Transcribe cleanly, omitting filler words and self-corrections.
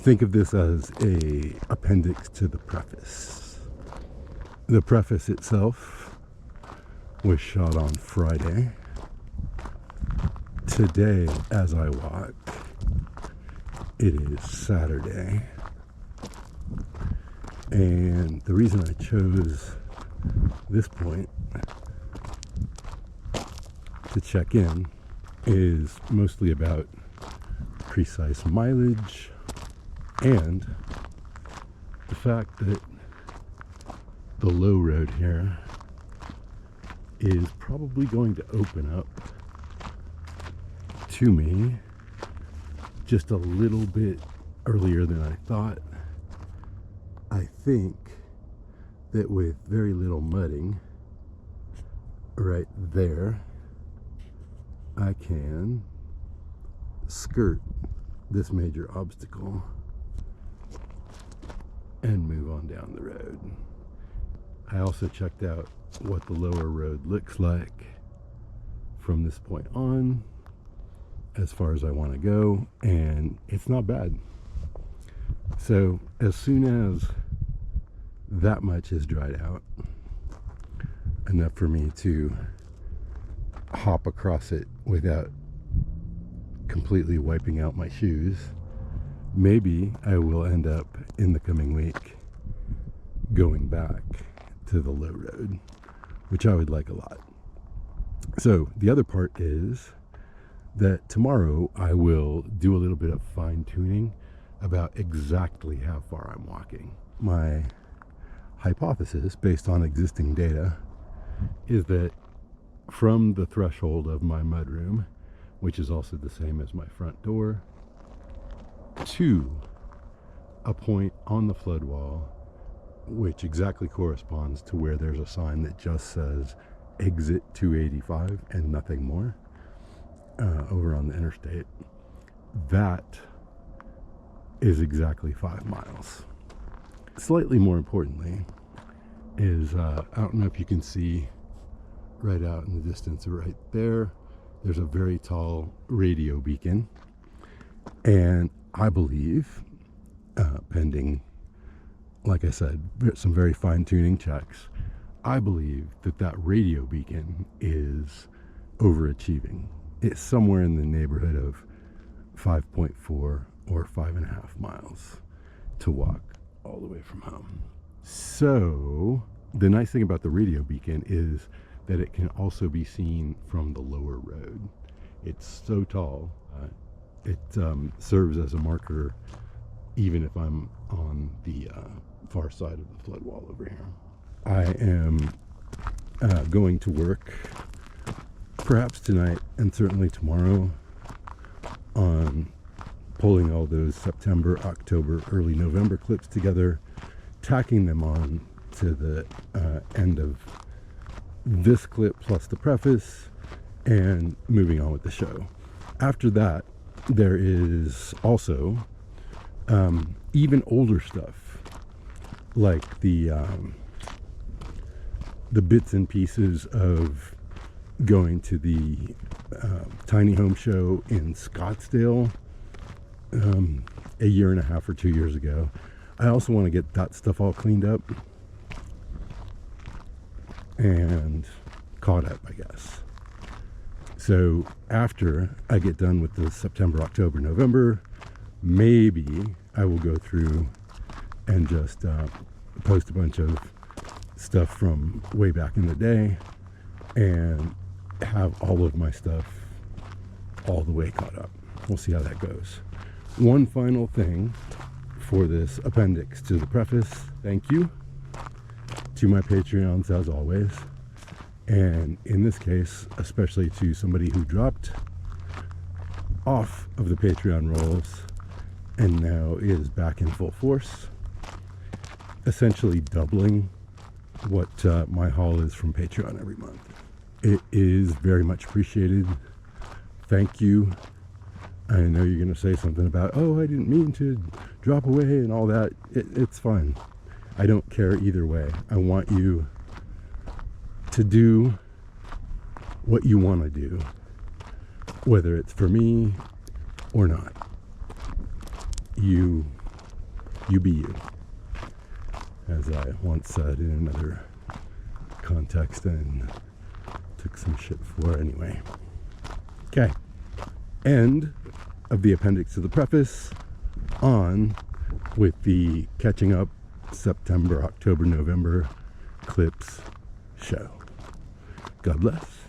Think of this as a appendix to the preface. The preface itself was shot on Friday. Today, as I walk, it is Saturday. And the reason I chose this point to check in is mostly about precise mileage and the fact that the low road here is probably going to open up to me just a little bit earlier than I thought. I think that with very little mudding right there, I can skirt this major obstacle and move on down the road. I also checked out what the lower road looks like from this point on as far as I want to go, and it's not bad. So as soon as that much is dried out, enough for me to hop across it without completely wiping out my shoes, maybe I will end up in the coming week going back to the low road, which I would like a lot. So the other part is that tomorrow I will do a little bit of fine-tuning about exactly how far I'm walking. My hypothesis, based on existing data, is that from the threshold of my mudroom, which is also the same as my front door, to a point on the flood wall, which exactly corresponds to where there's a sign that just says exit 285 and nothing more, over on the interstate, that is exactly 5 miles. Slightly more importantly is, I don't know if you can see right out in the distance right there, there's a very tall radio beacon, and I believe, pending, like I said, some very fine-tuning checks, I believe that that radio beacon is overachieving. It's somewhere in the neighborhood of 5.4 or 5.5 miles to walk all the way from home. So the nice thing about the radio beacon is that it can also be seen from the lower road. It's so tall, it serves as a marker even if I'm on the far side of the flood wall over here. I am going to work perhaps tonight and certainly tomorrow on pulling all those September, October, early November clips together, tacking them on to the end of this clip plus the preface, and moving on with the show. After that, there is also even older stuff, like the bits and pieces of going to the tiny home show in Scottsdale a year and a half or 2 years ago. I also want to get that stuff all cleaned up and caught up, I guess. So after I get done with the September, October, November, maybe I will go through and just post a bunch of stuff from way back in the day and have all of my stuff all the way caught up. We'll see how that goes. One final thing for this appendix to the preface. Thank you to my Patreons, as always, and in this case especially to somebody who dropped off of the Patreon rolls and now is back in full force, essentially doubling what my haul is from Patreon every month. It is very much appreciated. Thank you. I know you're going to say something about, oh, I didn't mean to drop away and all that. It's fine. I don't care either way. I want you to do what you want to do, whether it's for me or not. You You be you. As I once said in another context and took some shit for anyway. Okay. End of the appendix to the preface, on with the catching up September, October, November clips show. God bless.